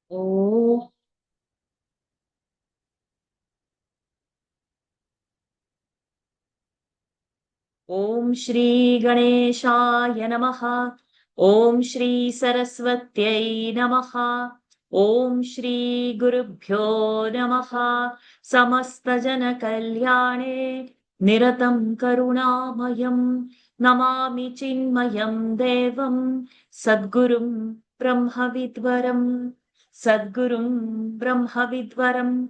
Oh. Om Shri Ganeshaya Namaha. Om Shri Saraswatyai Namaha. Om Shri Gurubhyo Namaha. Samasta Jana Kalyane Niratam Karunamayam Namami Chinmayam Devam Sadgurum Brahmavidvaram Sadgurum Brahmavidvaram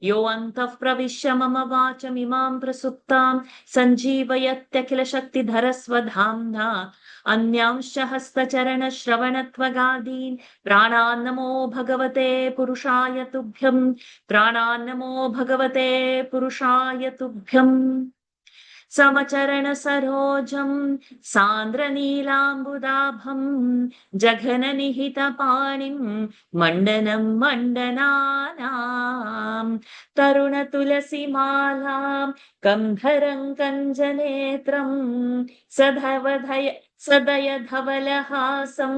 यो अन्तः प्रविश्य मम वाचमिमां प्रसुप्तां सञ्जीवयत्यखिलशक्तिधरस्वधाम्ना अन्यांश्च हस्तचरणश्रवणत्वगादीन् प्राणान्नमो भगवते पुरुषाय तुभ्यम् प्राणान्नमो भगवते पुरुषाय तुभ्यम् समचरणसरोजं सान्द्रनीलाम्बुदाभं जघननिहितपाणिं मण्डनं मण्डनानां तरुणतुलसीमालां कन्धरं कञ्जनेत्रं सदयधवलहासं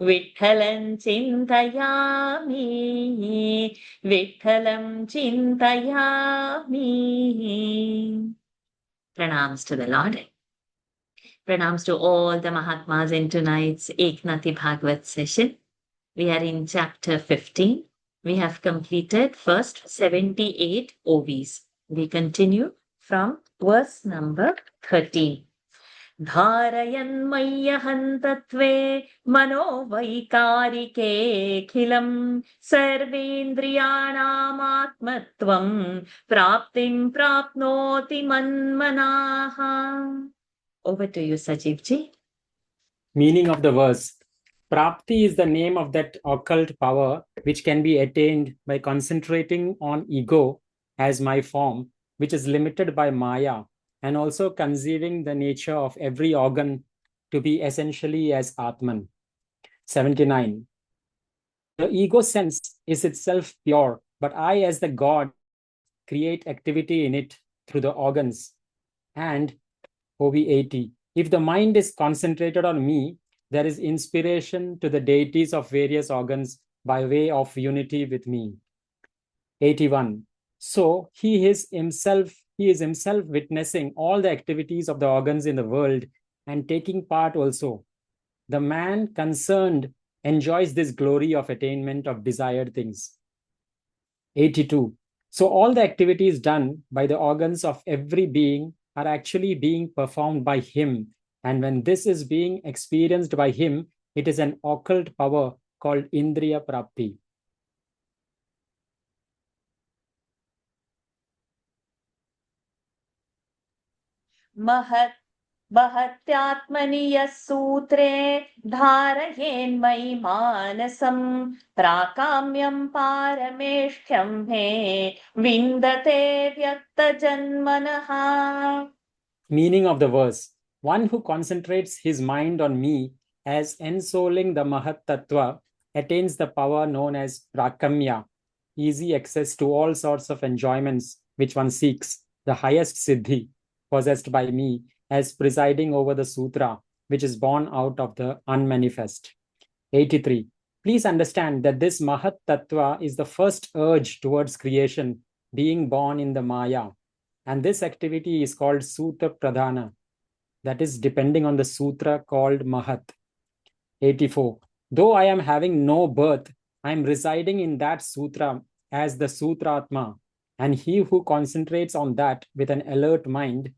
विठ्ठलं चिन्तयामि विठ्ठलं चिन्तयामि. Pranams to the Lord. Pranams to all the Mahatmas in tonight's Eknathi Bhagawat session. We are in chapter 15. We have completed first 78 Ovis. We continue from verse number 13. धारयन्मय्यहन्तत्वे मनोवैकारिकेऽखिलम् सर्वेन्द्रियाणामात्मत्वम् प्राप्तिम् प्राप्नोति मन्मनाः. Over to you, Sajeev ji. Meaning of the verse. Prapti is the name of that occult power which can be attained by concentrating on ego as my form, which is limited by Maya, and also conceiving the nature of every organ to be essentially as Atman. 79. The ego sense is itself pure, but I as the God create activity in it through the organs. And OV 80. If the mind is concentrated on me, there is inspiration to the deities of various organs by way of unity with me. 81. So he is himself witnessing all the activities of the organs in the world and taking part also. The man concerned enjoys this glory of attainment of desired things. 82. So all the activities done by the organs of every being are actually being performed by him. And when this is being experienced by him, it is an occult power called Indriya Prapti. महत्यात्मनि यः सूत्रे धारयेन्मयि मानसं प्राकाम्यं पारमेष्ठ्यं मे विन्दते व्यक्तजन्मनः. Meaning of the verse. One who concentrates his mind on me as ensouling the Mahat Tattva attains the power known as Prakamya, easy access to all sorts of enjoyments which one seeks, the highest siddhi possessed by me as presiding over the sutra, which is born out of the unmanifest. 83. Please understand that this Mahat Tattva is the first urge towards creation, being born in the Maya. And this activity is called Sutra Pradhana, that is depending on the sutra called Mahat. 84. Though I am having no birth, I am residing in that sutra as the Sutratma, and he who concentrates on that with an alert mind.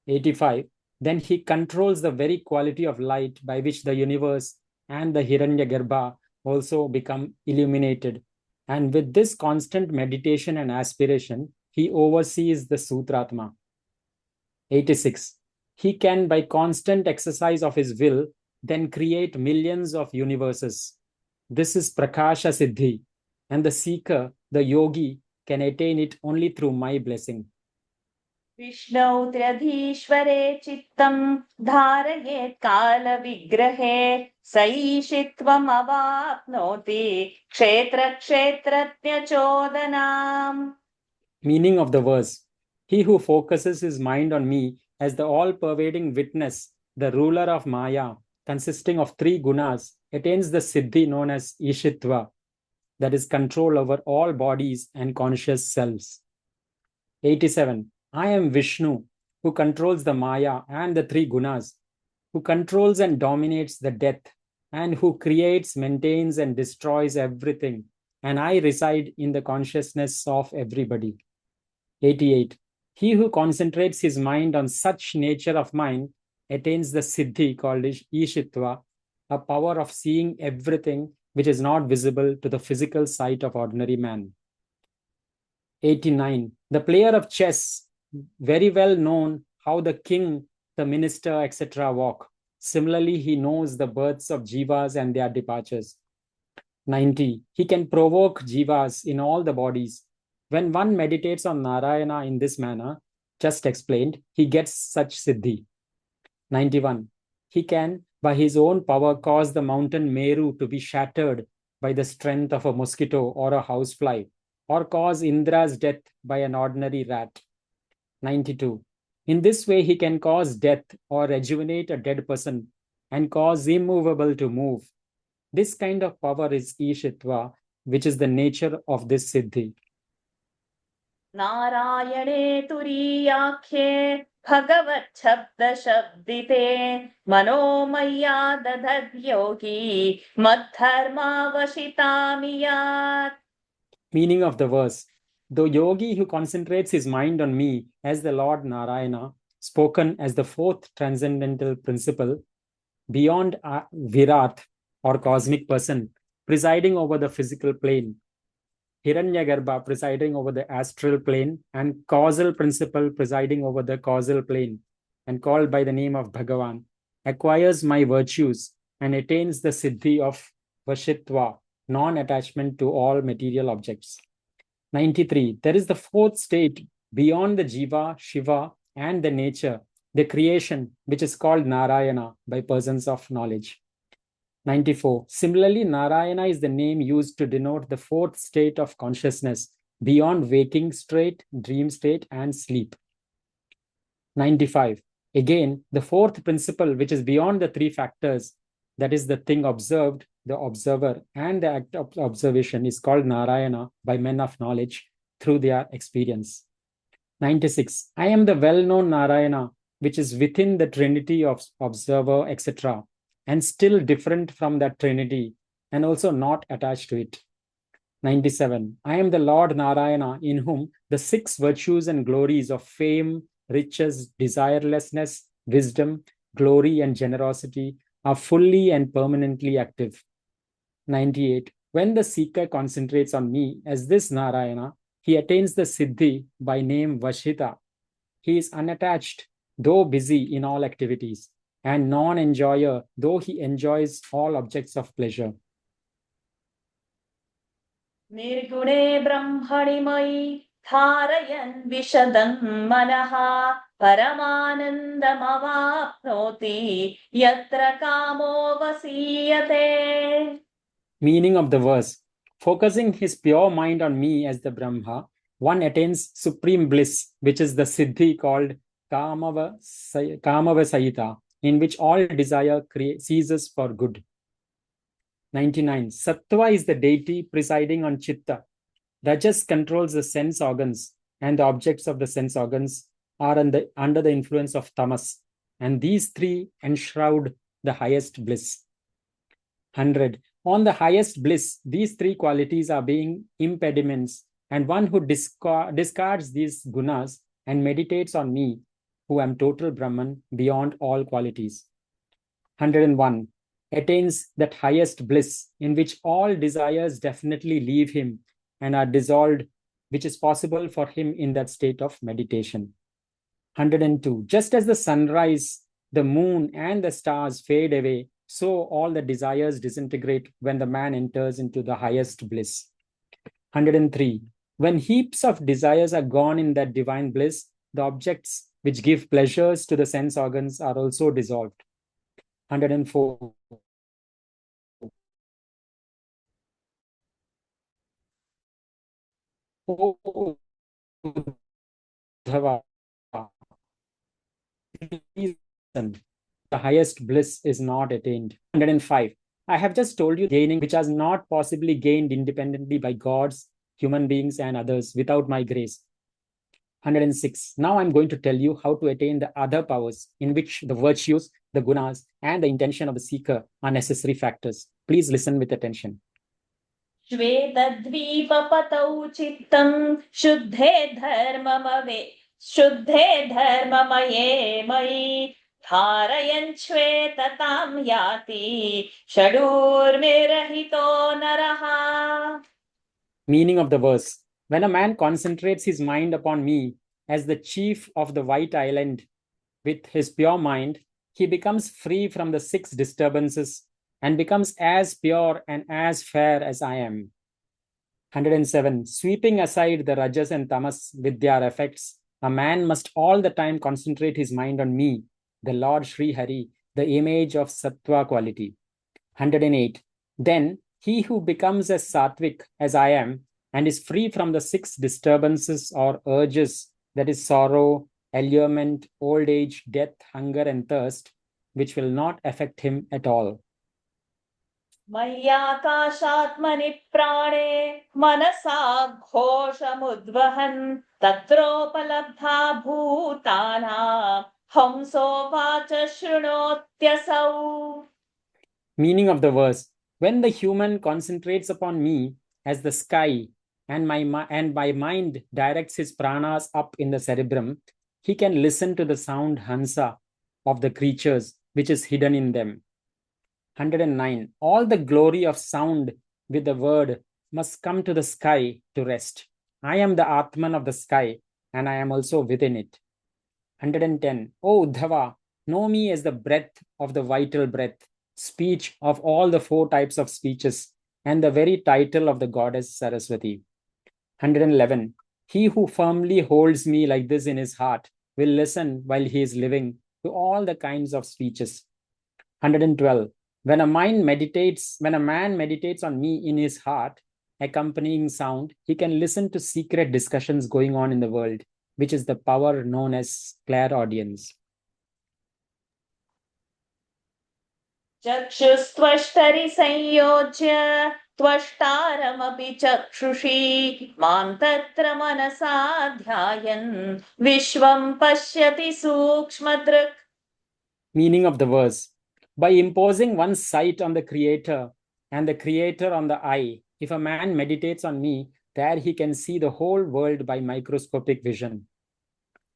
85. Then he controls the very quality of light by which the universe and the Hiranyagarbha also become illuminated. And with this constant meditation and aspiration, he oversees the Sutratma. 86. He can, by constant exercise of his will, then create millions of universes. This is Prakasha Siddhi, and the seeker, the yogi, can attain it only through my blessing. विष्णौ त्र्यधीश्वरे चित्तं धारयेत् कालविग्रहे स ईशित्वमवाप्नोति क्षेत्रक्षेत्रज्ञचोदनाम्. Meaning of the verse. He who focuses his mind on me as the all-pervading witness, the ruler of Maya, consisting of three gunas, attains the siddhi known as Ishitva, that is control over all bodies and conscious selves. 87. I am Vishnu, who controls the Maya and the three gunas, who controls and dominates the death, and who creates, maintains, and destroys everything. And I reside in the consciousness of everybody. 88. He who concentrates his mind on such nature of mind attains the siddhi called Ishitva, a power of seeing everything which is not visible to the physical sight of ordinary man. 89. The player of chess, very well known how the king, the minister, etc. walk. Similarly, he knows the births of jivas and their departures. 90. He can provoke jivas in all the bodies. When one meditates on Narayana in this manner, just explained, he gets such siddhi. 91. He can, by his own power, cause the mountain Meru to be shattered by the strength of a mosquito or a housefly, or cause Indra's death by an ordinary rat. 92. In this way, he can cause death or rejuvenate a dead person and cause immovable to move. This kind of power is Ishitva, which is the nature of this siddhi. नारायणे तुरीयाख्ये भगवत् शब्द शब्दिते मनोमय्या दधद्योगी मद्धर्मावशितामियात्. Meaning of the verse: the yogi who concentrates his mind on me as the Lord Narayana, spoken as the fourth transcendental principle, beyond Virat or cosmic person, presiding over the physical plane, Hiranyagarbha presiding over the astral plane, and causal principle presiding over the causal plane, and called by the name of Bhagavan, acquires my virtues and attains the siddhi of Vashitva, non-attachment to all material objects. 93. There is the fourth state beyond the Jiva, Shiva, and the nature, the creation, which is called Narayana by persons of knowledge. 94. Similarly, Narayana is the name used to denote the fourth state of consciousness beyond waking state, dream state, and sleep. 95. Again, the fourth principle, which is beyond the three factors, that is the thing observed, the observer, and the act of observation, is called Narayana by men of knowledge through their experience. 96. I am the well-known Narayana, which is within the trinity of observer, etc., and still different from that trinity, and also not attached to it. 97. I am the Lord Narayana, in whom the six virtues and glories of fame, riches, desirelessness, wisdom, glory, and generosity are fully and permanently active. 98. When the seeker concentrates on me as this Narayana, he attains the siddhi by name Vashita. He is unattached, though busy in all activities, and non-enjoyer, though he enjoys all objects of pleasure. निर्गुणे ब्रह्मणि मयि धारयन् विशदं मनः परमानन्दमवाप्नोति यत्र कामो वसीयते. Meaning of the verse: focusing his pure mind on me as the Brahma, one attains supreme bliss, which is the siddhi called Kamavasayita, in which all desire ceases for good. 99. Sattva is the deity presiding on Chitta. Rajas controls the sense organs, and the objects of the sense organs are under the influence of Tamas, and these three enshroud the highest bliss. 100. On the highest bliss, these three qualities are being impediments, and one who discards these gunas and meditates on me, who am total Brahman beyond all qualities. 101. Attains that highest bliss in which all desires definitely leave him and are dissolved, which is possible for him in that state of meditation. 102. Just as the sunrise, the moon, and the stars fade away, so all the desires disintegrate when the man enters into the highest bliss. 103. When heaps of desires are gone in that divine bliss, the objects which give pleasures to the sense organs are also dissolved. 104. Oh, Uddhava, the highest bliss is not attained. 105. I have just told you gaining which are not possibly gained independently by gods, human beings, and others without my grace. 106. Now I'm going to tell you how to attain the other powers in which the virtues, the gunas, and the intention of the seeker are necessary factors. Please listen with attention. श्वेतद्वीपपतौ चित्तं शुद्धे धर्ममये मयि धारयन् श्वेततां याति षडूर्मिरहितो नरः. Meaning of the verse. When a man concentrates his mind upon me as the chief of the white island with his pure mind, he becomes free from the 6 disturbances and becomes as pure and as fair as I am. 107. Sweeping aside the rajas and tamas with their effects, a man must all the time concentrate his mind on me, the Lord Sri Hari, the image of sattva quality. 108. Then he who becomes as sattvic as I am and is free from the 6 disturbances or urges, that is sorrow, allurement, old age, death, hunger, and thirst, which will not affect him at all. मय्याकाशात्मनि प्राणे मनसा घोषमुद्वहन् तत्रोपलब्धा भूतानां हंसोवाच शृणोत्यसौ. Meaning of the verse. When the human concentrates upon me as the sky and my mind directs his pranas up in the cerebrum, he can listen to the sound hansa of the creatures which is hidden in them. 109. All the glory of sound with the word must come to the sky to rest. I am the Atman of the sky and I am also within it. 110. O Uddhava, know me as the breath of the vital breath, speech of all the 4 types of speeches, and the very title of the goddess Saraswati. 111. He who firmly holds me like this in his heart will listen while he is living to all the kinds of speeches. 112. When a man meditates on me in his heart, accompanying sound, he can listen to secret discussions going on in the world, which is the power known as clairaudience. चक्षुस्त्वष्टरि संयोज्य त्वष्टारमपि चक्षुषी मां तत्र मनसा ध्यायन् विश्वं पश्यति सूक्ष्मदृक्. Meaning of the verse. By imposing one's sight on the Creator and the Creator on the eye, if a man meditates on me, there he can see the whole world by microscopic vision.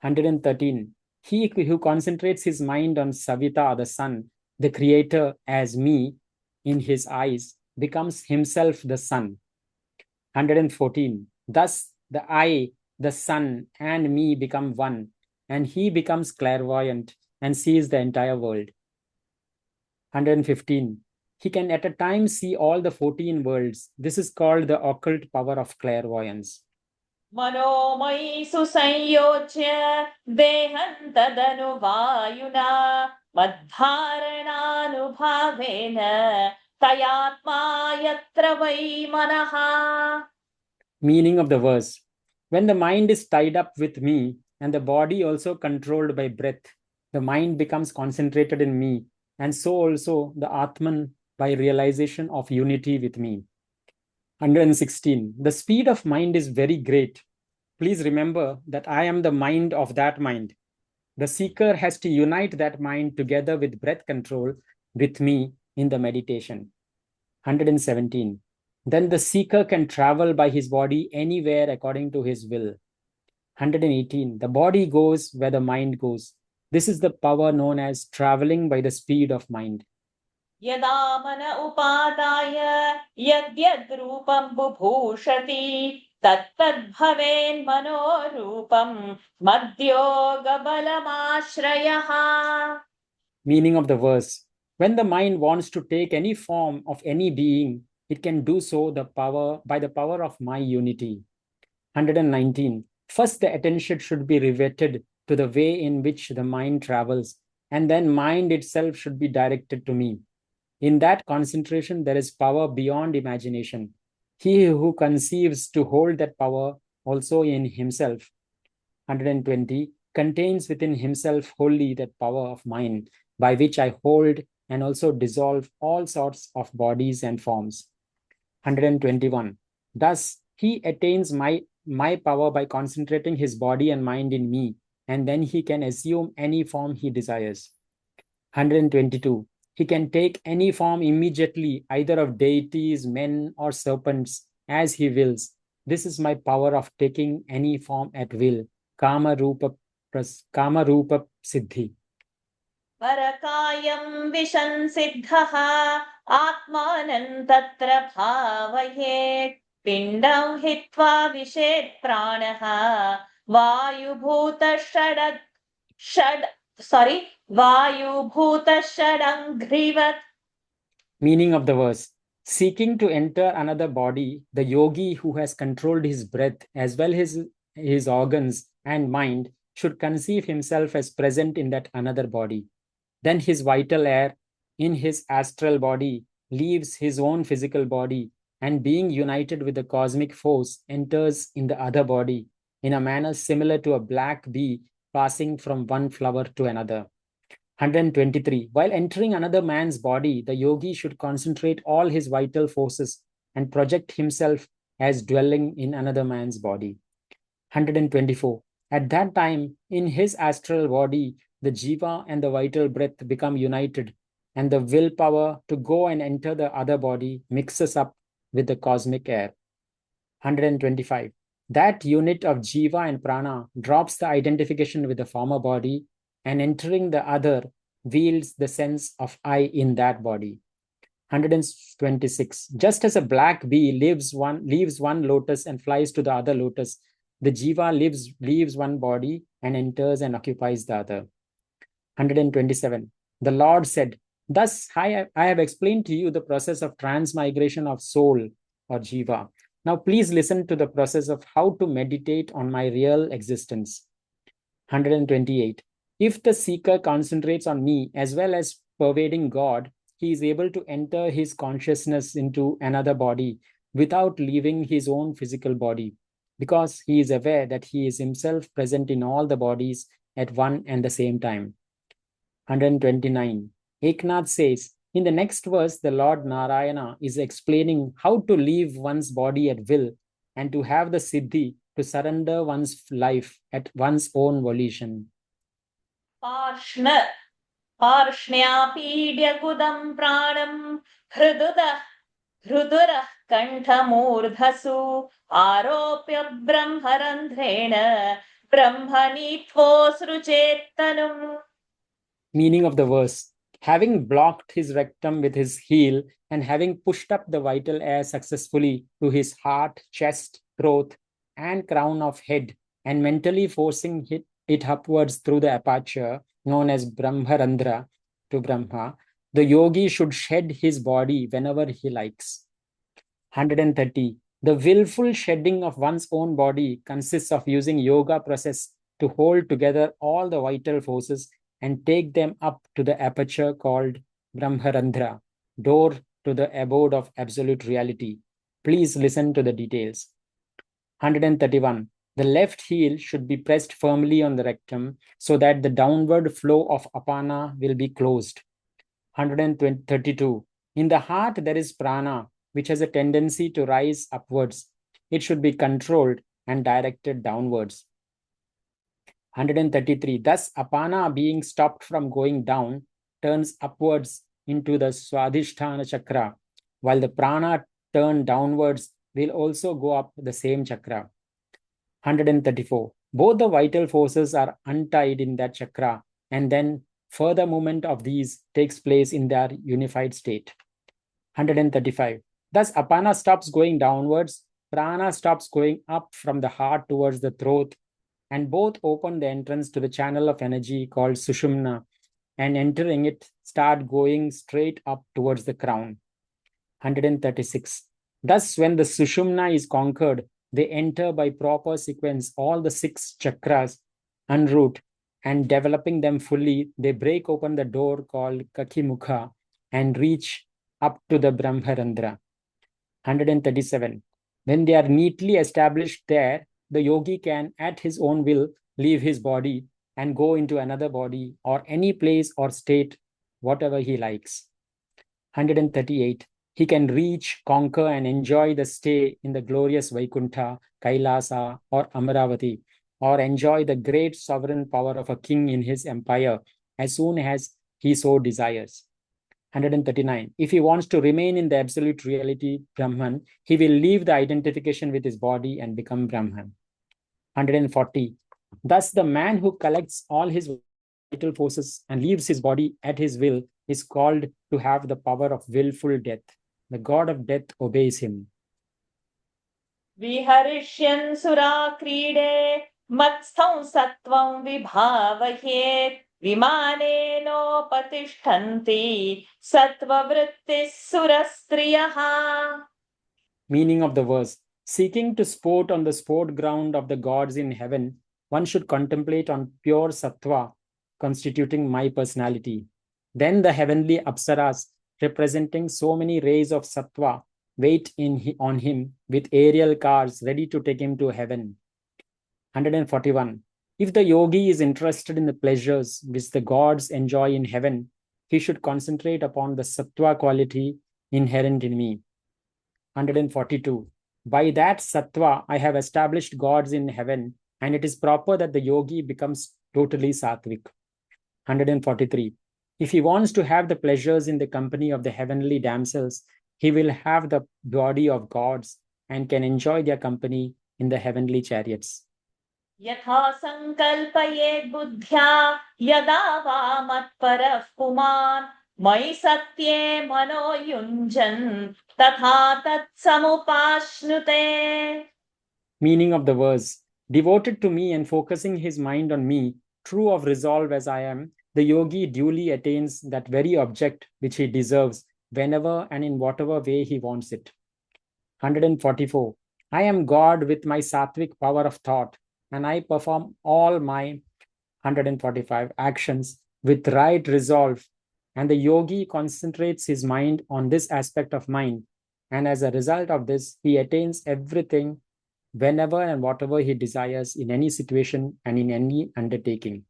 113. He who concentrates his mind on Savita, the sun, the Creator as me in his eyes, becomes himself the sun. 114. Thus the I, the sun, and me become one, and he becomes clairvoyant and sees the entire world. 115. He can at a time see all the 14 worlds. This is called the occult power of clairvoyance. मनोमयि सुसंयोज्य देहं तदनुवायुना मद्धारणानुभावेन तयात्मा यत्र वै मनः. Meaning of the verse. When the mind is tied up with me and the body also controlled by breath, the mind becomes concentrated in me, and so also the Atman by realization of unity with me. 116. The speed of mind is very great. Please remember that I am the mind of that mind. The seeker has to unite that mind together with breath control with me in the meditation. 117. Then the seeker can travel by his body anywhere according to his will. 118. The body goes where the mind goes. This is the power known as traveling by the speed of mind. यदा मन उपादाय यद्यद् रूपं बुभूषति तत्तद्भवेन्मनोरूपं मद्योगबलमाश्रयः. Meaning of the verse. When the mind wants to take any form of any being, it can do so by the power of my unity. 119. First, the attention should be riveted to the way in which the mind travels, and then mind itself should be directed to me. In that concentration, there is power beyond imagination. He who conceives to hold that power also in himself. 120. Contains within himself wholly that power of mind by which I hold and also dissolve all sorts of bodies and forms. 121. Thus, he attains my power by concentrating his body and mind in me, and then he can assume any form he desires. 122. He can take any form immediately, either of deities, men, or serpents, as he wills. This is my power of taking any form at will. Kama Rupa Siddhi. परकायं विशन् सिद्धः आत्मानं तत्र भावयेत् पिण्डं हित्वा विशेत् प्राणः वायुभूतषडङ्घ्रिवत्. Meaning of the verse: seeking to enter another body, the yogi who has controlled his breath as well as his organs and mind should conceive himself as present in that another body. Then his vital air in his astral body leaves his own physical body and, being united with the cosmic force, enters in the other body in a manner similar to a black bee passing from one flower to another. 123. While entering another man's body, the yogi should concentrate all his vital forces and project himself as dwelling in another man's body. 124. At that time, in his astral body, the jiva and the vital breath become united, and the willpower to go and enter the other body mixes up with the cosmic air. 125. That unit of jiva and prana drops the identification with the former body, and entering the other wields the sense of I in that body. 126. Just as a black bee leaves one lotus and flies to the other lotus, the jiva leaves one body and enters and occupies the other. 127. The Lord said, thus I have explained to you the process of transmigration of soul or jiva. Now please listen to the process of how to meditate on my real existence. 128. If the seeker concentrates on me as well as pervading God, he is able to enter his consciousness into another body without leaving his own physical body, because he is aware that he is himself present in all the bodies at one and the same time. 129. Eknath says, in the next verse, the Lord Narayana is explaining how to leave one's body at will and to have the siddhi to surrender one's life at one's own volition. पार्ष्ण्यापीड्यकुदं प्राणं हृदुरः कण्ठमूर्धसु आरोप्य ब्रह्मरन्ध्रेण ब्रह्मणीत्वोऽसृजेत्तनुम्. Meaning of the verse: having blocked his rectum with his heel and having pushed up the vital air successfully to his heart, chest, throat, and crown of head, and mentally forcing it upwards through the aperture known as Brahmarandhra to Brahma, the yogi should shed his body whenever he likes. 130. The willful shedding of one's own body consists of using yoga process to hold together all the vital forces and take them up to the aperture called Brahmarandhra, door to the abode of absolute reality. Please listen to the details. 131. The left heel should be pressed firmly on the rectum so that the downward flow of apana will be closed. 132. In the heart there is prana, which has a tendency to rise upwards. It should be controlled and directed downwards. 133. Thus, apana, being stopped from going down, turns upwards into the Swadhisthana chakra, while the prana turned downwards will also go up the same chakra. 134. Both the vital forces are untied in that chakra, and then further movement of these takes place in their unified state. 135. Thus, apana stops going downwards, prana stops going up from the heart towards the throat, and both open the entrance to the channel of energy called Sushumna, and entering it, start going straight up towards the crown. 136. Thus, when the Sushumna is conquered, they enter by proper sequence all the 6 chakras en route, and developing them fully, they break open the door called Kakimukha and reach up to the Brahmarandhra. 137. When they are neatly established there, the yogi can, at his own will, leave his body and go into another body or any place or state whatever he likes. 138. He can reach, conquer, and enjoy the stay in the glorious Vaikuntha, Kailasa, or Amaravati, or enjoy the great sovereign power of a king in his empire as soon as he so desires. 139. If he wants to remain in the absolute reality, Brahman, he will leave the identification with his body and become Brahman. 140. Thus, the man who collects all his vital forces and leaves his body at his will is called to have the power of willful death. The god of death obeys him. Viharishyan sura kride matsthav sattvam vibhavayet vimaneno patishtanti sattva vrittis surastriyaha. Meaning of the verse: seeking to sport on the sport ground of the gods in heaven, one should contemplate on pure sattva, constituting my personality. Then the heavenly apsaras, representing so many rays of sattva, wait on him with aerial cars ready to take him to heaven. 141. If the yogi is interested in the pleasures which the gods enjoy in heaven, he should concentrate upon the sattva quality inherent in me. 142. By that sattva, I have established gods in heaven, and it is proper that the yogi becomes totally sattvic. 143. If he wants to have the pleasures in the company of the heavenly damsels, he will have the body of gods and can enjoy their company in the heavenly chariots. Yatha sankalpayet buddhya yada va matparah puman mai satye mano yunjan tatha tat samupashnute. Meaning of the verse: devoted to me and focusing his mind on me, true of resolve as I am, the yogi duly attains that very object which he deserves whenever and in whatever way he wants it. 144. I am God with my sattvic power of thought, and I perform all my 145 actions with right resolve, and the yogi concentrates his mind on this aspect of mind, and as a result of this, he attains everything whenever and whatever he desires in any situation and in any undertaking.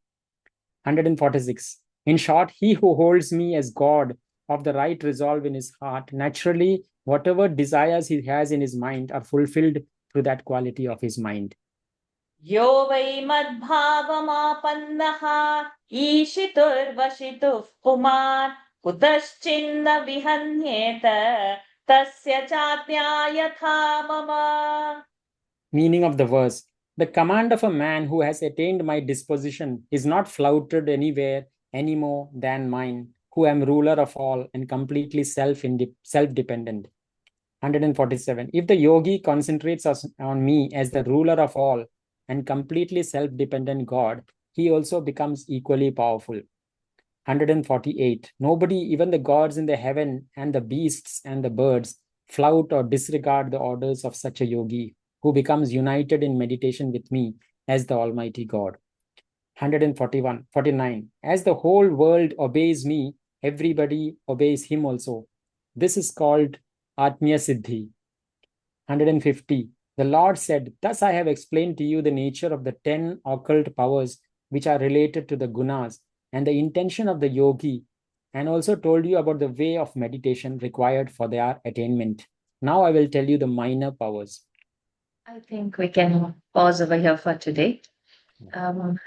146. In short, he who holds me as God of the right resolve in his heart, naturally, whatever desires he has in his mind are fulfilled through that quality of his mind. Yo vai madbhavamapannaha ishitur vashituh puman kudaschinna vihanyeta tasya chatya yatha mama. Meaning of the verse: the command of a man who has attained my disposition is not flouted anywhere any more than mine, who am ruler of all and completely self-dependent. 147. If the yogi concentrates on me as the ruler of all and completely self-dependent God, he also becomes equally powerful. 148. Nobody, even the gods in the heaven and the beasts and the birds, flout or disregard the orders of such a yogi who becomes united in meditation with me as the Almighty God. 149. As the whole world obeys me, everybody obeys him also. This is called Atmiya Siddhi. 150. The Lord said, thus I have explained to you the nature of the 10 occult powers which are related to the gunas and the intention of the yogi, and also told you about the way of meditation required for their attainment. Now I will tell you the minor powers. I think we can pause over here for today.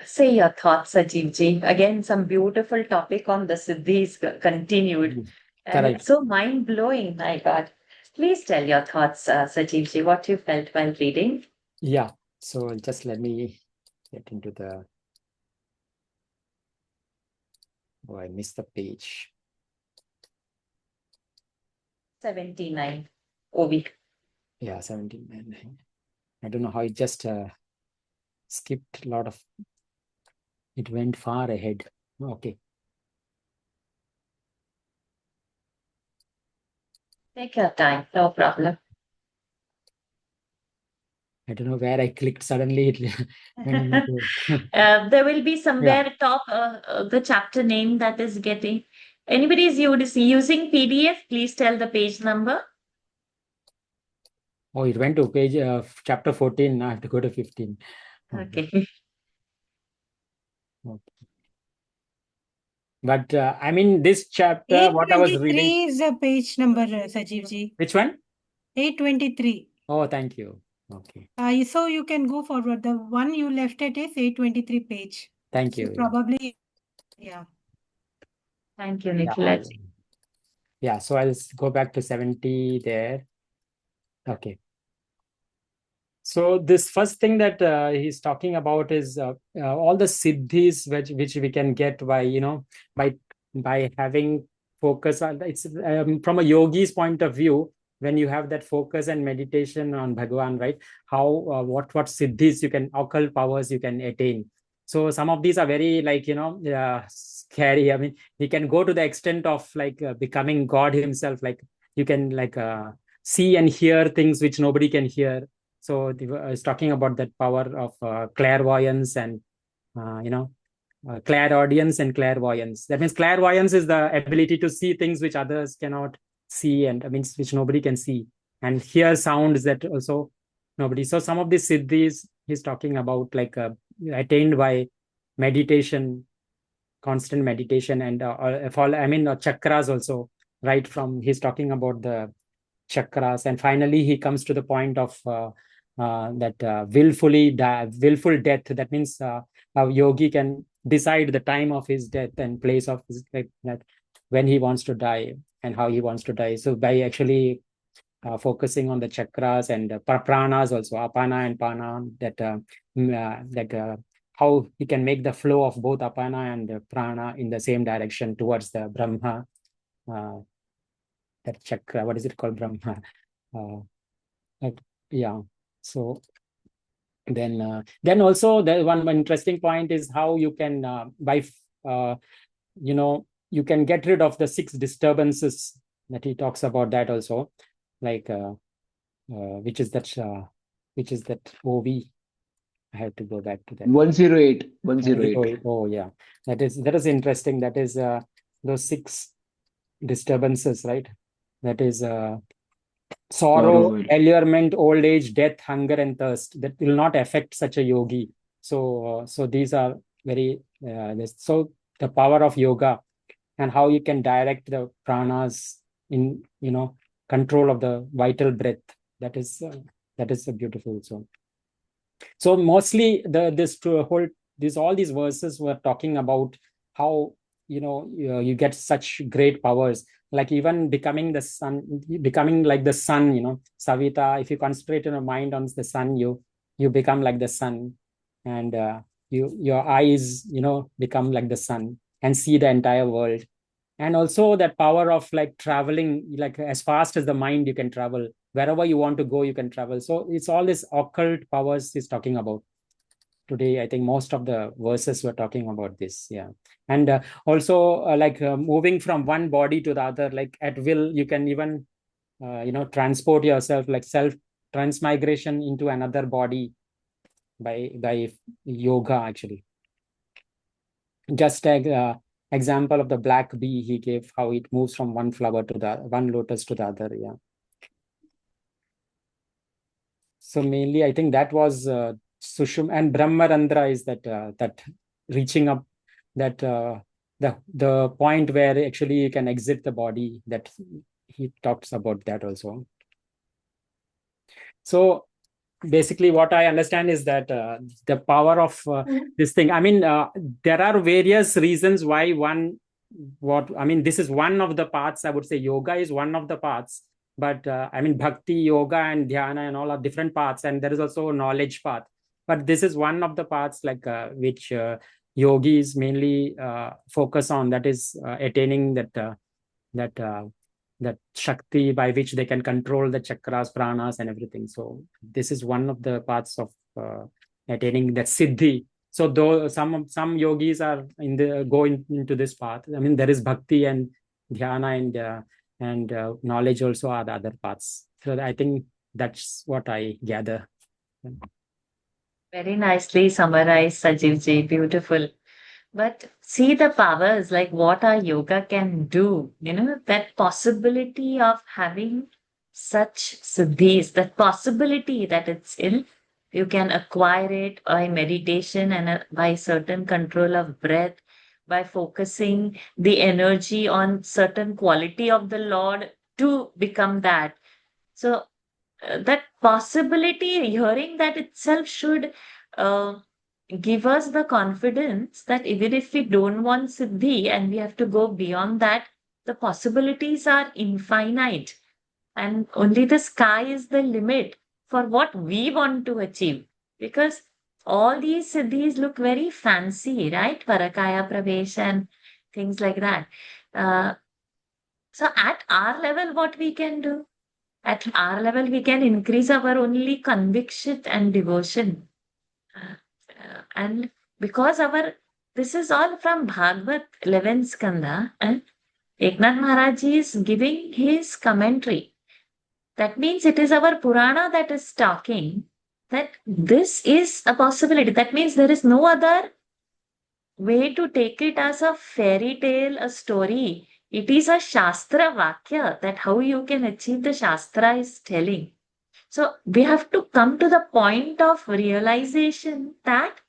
Say your thoughts, Ajivji. Again, some beautiful topic on the Siddhis continued. And Correct. it's so mind-blowing, my God. Please tell your thoughts, Sajivji, what you felt while reading. Yeah. So just let me get into the... Oh, I missed the page. 79. Ovi. Yeah, 79. I don't know how it just skipped a lot of... It went far ahead. Okay. Take your time, no problem. I don't know where I clicked. Suddenly it went into... There will be somewhere top the chapter name that is getting. Anybody is using PDF, please tell the page number. Oh, it went to page chapter 14. Now I have to go to 15. Okay. Okay. But I mean, this chapter, what I was 823 reading. is the page number, Sajivji. Which one? 823. Oh, thank you. Okay. So you can go forward. The one you left it is 823 page. Thank So you. probably, yeah. Thank you, Yeah. Nikhil. Yeah. So I'll go back to 70 there. Okay. So this first thing that he's talking about is all the siddhis which we can get by by having focus on it's from a yogi's point of view. When you have that focus and meditation on Bhagavan, right? How what siddhis you can, occult powers you can attain. So some of these are very scary. I mean, he can go to the extent of like becoming God himself. Like you can see and hear things which nobody can hear. So I was talking about that power of clairvoyance and clairaudience and clairvoyance. That means clairvoyance is the ability to see things which others cannot see, and I mean which nobody can see, and hear sounds that also nobody. So some of these siddhis he's talking about attained by meditation, constant meditation, and chakras also. Right from he's talking about the chakras, and finally he comes to the point of that willful death. That means a yogi can decide the time of his death and place of his, like that, when he wants to die and how he wants to die. So by actually focusing on the chakras and pranas also, apana and pana, how he can make the flow of both apana and prana in the same direction towards the Brahma. That chakra, what is it called? Brahma. Yeah. So then also the one interesting point is how you can you can get rid of the 6 disturbances that he talks about, that also, like which is that OV. I have to go back to that. 108. 108. Oh yeah, that is interesting. That is those 6 disturbances, right? That is sorrow, allurement, old age, death, hunger, and thirst. That will not affect such a yogi. So these are very so the power of yoga and how you can direct the pranas in control of the vital breath. That is a beautiful. So mostly all these verses were talking about how you get such great powers, like even becoming like the sun. Savita, if you concentrate your mind on the sun, you become like the sun, and your eyes become like the sun and see the entire world. And also that power of like traveling, like as fast as the mind you can travel wherever you want to go, you can travel. So it's all this occult powers he's talking about. Today I think most of the verses were talking about this. Yeah. And also moving from one body to the other, like at will, you can even transport yourself, like self transmigration into another body by yoga, actually. Just example of the black bee he gave, how it moves from one flower to the one lotus to the other. Yeah. So mainly I think that was Sushum, and Brahmarandra is that reaching up, that the point where actually you can exit the body, that he talks about that also. So basically what I understand is that the power of this thing, I mean there are various reasons why this is one of the paths. I would say yoga is one of the paths, but I mean bhakti, yoga, and dhyana and all are different paths, and there is also a knowledge path, but this is one of the paths which yogis mainly focus on, that is attaining that shakti by which they can control the chakras, pranas, and everything. So this is one of the paths of attaining that siddhi. So though some yogis are into this path, I mean there is bhakti and dhyana and knowledge also are the other paths. So I think that's what I gather. Very nicely summarized, Sajivji. Beautiful. But see the powers, like what our yoga can do, that possibility of having such siddhis, that possibility that it's in, you can acquire it by meditation and by certain control of breath, by focusing the energy on certain quality of the Lord to become that. So that possibility, hearing that itself should give us the confidence that even if we don't want Siddhi and we have to go beyond that, the possibilities are infinite and only the sky is the limit for what we want to achieve. Because all these Siddhis look very fancy, right? Parakaya Pravesh and things like that. So at our level, what we can do? At our level, we can increase our only conviction and devotion. And because this is all from Bhagavad 11 Skanda, and Eknath Maharaj is giving his commentary. That means it is our Purana that is talking that this is a possibility. That means there is no other way to take it as a fairy tale, a story. It is a Shastra Vakya, that how you can achieve the Shastra is telling. So we have to come to the point of realization that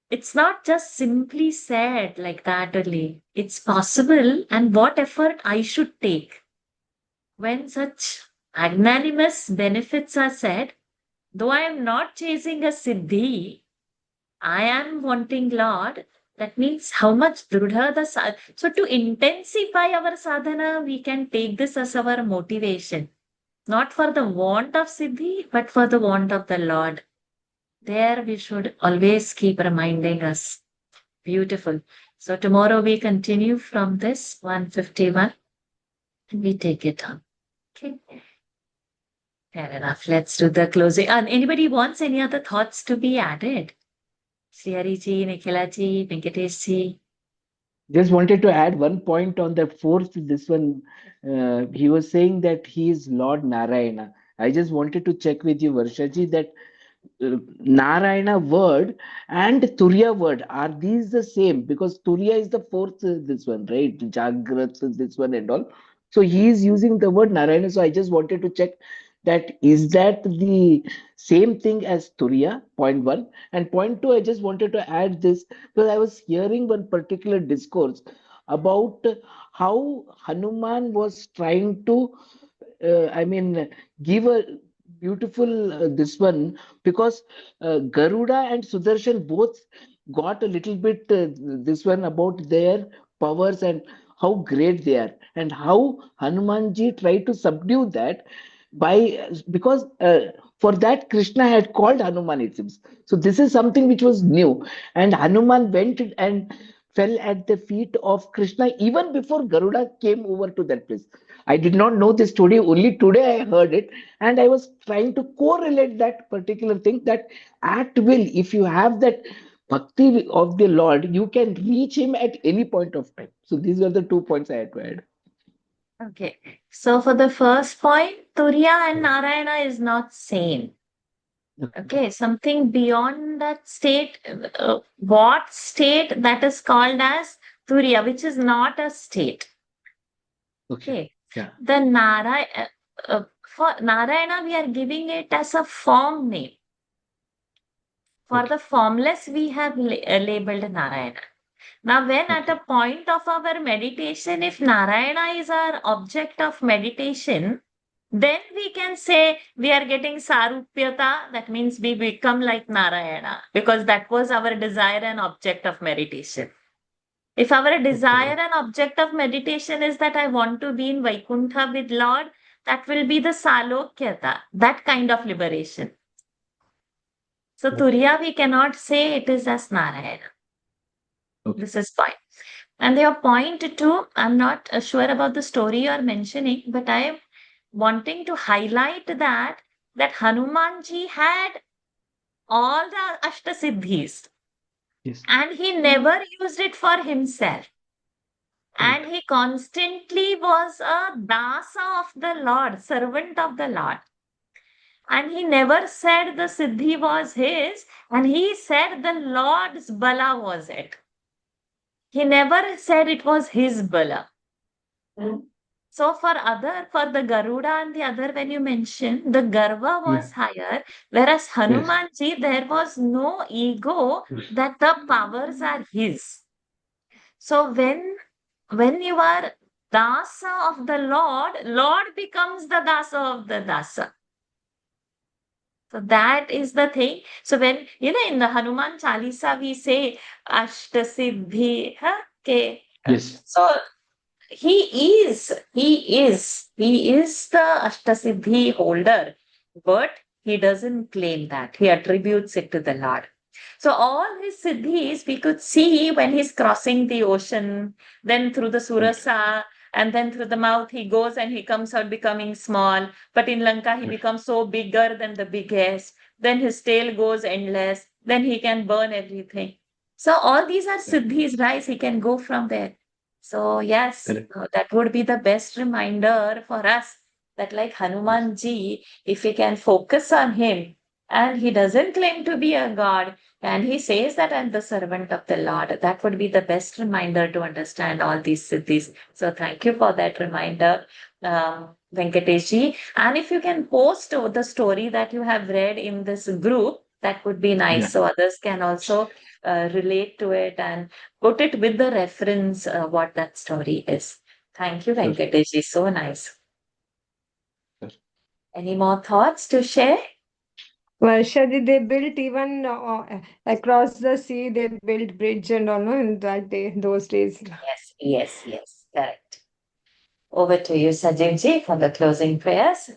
it's not just simply said like that only. It's possible, and what effort I should take. When such magnanimous benefits are said, though I am not chasing a siddhi, I am wanting Lord. That means how much drudha so to intensify our sadhana, we can take this as our motivation. Not for the want of siddhi, but for the want of the Lord. There we should always keep reminding us. Beautiful. So tomorrow we continue from this 151 and we take it on. Okay. Fair enough. Let's do the closing. And anybody wants any other thoughts to be added? Srihari ji, Nikhila ji, Venkatesh ji. Just wanted to add one point on the fourth. This one, he was saying that he is Lord Narayana. I just wanted to check with you, Varshaji, that Narayana word and Turiya word, are these the same? Because Turiya is the fourth, this one, right? Jagrat, this one and all. So he is using the word Narayana. So I just wanted to check that is that the same thing as Turiya, point one. And point two, I just wanted to add this because I was hearing one particular discourse about how Hanuman was trying to, give a beautiful this one because Garuda and Sudarshan both got a little bit this one about their powers and how great they are, and how Hanumanji tried to subdue that by because for that Krishna had called Hanuman, it seems. So this is something which was new, and Hanuman went and fell at the feet of Krishna even before Garuda came over to that place. I did not know this story, only today I heard it, and I was trying to correlate that particular thing that at will, if you have that bhakti of the Lord, you can reach him at any point of time. So these are the 2 points I had to add. Okay. So for the first point, Turiya and Narayana is not same. Okay, something beyond that state, what state that is called as Turiya, which is not a state. Okay. Yeah. The for Narayana, we are giving it as a form name. For Okay. the formless, we have labeled Narayana. Now, when at a point of our meditation, if Narayana is our object of meditation, then we can say we are getting sarupyata. That means we become like Narayana because that was our desire and object of meditation. If our desire and object of meditation is that I want to be in Vaikuntha with Lord, that will be the salokyata, that kind of liberation. So Turiya, we cannot say it is as Narayana. Okay. This is point. And your point too, I'm not sure about the story you're mentioning, but I am wanting to highlight that Hanumanji had all the Ashtasiddhis. Yes. And he never used it for himself. And he constantly was a dasa of the Lord, servant of the Lord. And he never said the siddhi was his, and he said the Lord's bala was it. He never said it was his bala. So for the Garuda and the other, when you mentioned, the Garva was higher, whereas Hanumanji, there was no ego that the powers are his. So when you are dasa of the Lord, Lord becomes the dasa of the dasa. So that is the thing. So when, in the Hanuman Chalisa, we say Ashtasiddhi, huh? Okay. Yes. So he is the Ashtasiddhi holder, but he doesn't claim that. He attributes it to the Lord. So all his siddhis we could see when he's crossing the ocean, then through the Surasa, and then through the mouth he goes and he comes out becoming small. But in Lanka he Right. becomes so bigger than the biggest. Then his tail goes endless. Then he can burn everything. So all these are siddhis, right? He can go from there. So yes, Correct. that would be the best reminder for us that like Hanuman ji, if we can focus on him and he doesn't claim to be a god and he says that I'm the servant of the Lord, that would be the best reminder to understand all these siddhis. So thank you for that reminder, Venkatesh ji. And if you can post the story that you have read in this group, that would be nice. Yeah. So others can also relate to it and put it with the reference what that story is. Thank you, Sure. Venkatesh ji. So nice. Sure. Any more thoughts to share? Varsha, they built even across the sea, they built bridge and all, no, in that day, those days. Yes, correct. Over to you, Sajid ji, for the closing prayers.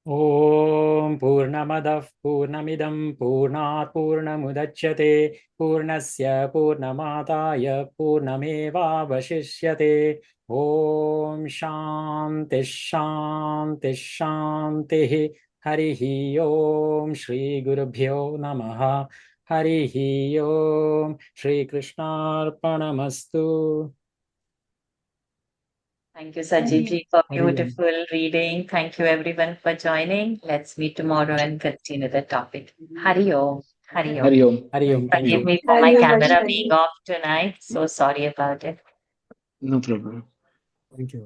ॐ पूर्णमदः पूर्णमिदं पूर्णात् पूर्णमुदच्यते पूर्णस्य पूर्णमादाय पूर्णमेवावशिष्यते ॐ शान्तिः हरिः ॐ श्रीगुरुभ्यो नमः हरिः ॐ श्रीकृष्णार्पणमस्तु Thank you, Sajid ji, for Hari Om. beautiful reading. Thank you, everyone, for joining. Let's meet tomorrow and continue the topic. Hari Om. Hari Om. Hari Om. Hari Om. Thank Forgive you. me for my Hari Om, camera Varsha being ji. off tonight. So sorry about it. No problem. Thank you.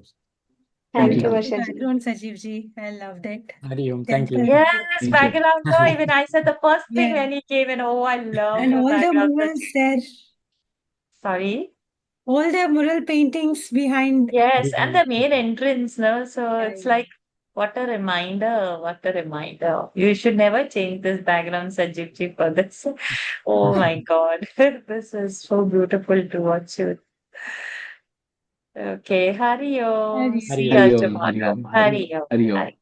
Thank you, you. Varsha ji. Background, Sajiv ji. I loved it. Hari Om. Thank you. Temple. Yes, Thank you. background noise. Even I said the first thing Yeah. when he came in. Oh, I love And the all the background. murals there, Sorry. all the mural paintings behind. Yes, and the main entrance, no? So Yeah, it's yeah. like, what a reminder. What a reminder. You should never change this background, Sajib ji, for this. Oh my God. This is so beautiful to watch it. Okay, Hari Om. Hari See Om. you Hari Om. Hari tomorrow. Om. Hari Om. Hari Om. Hari.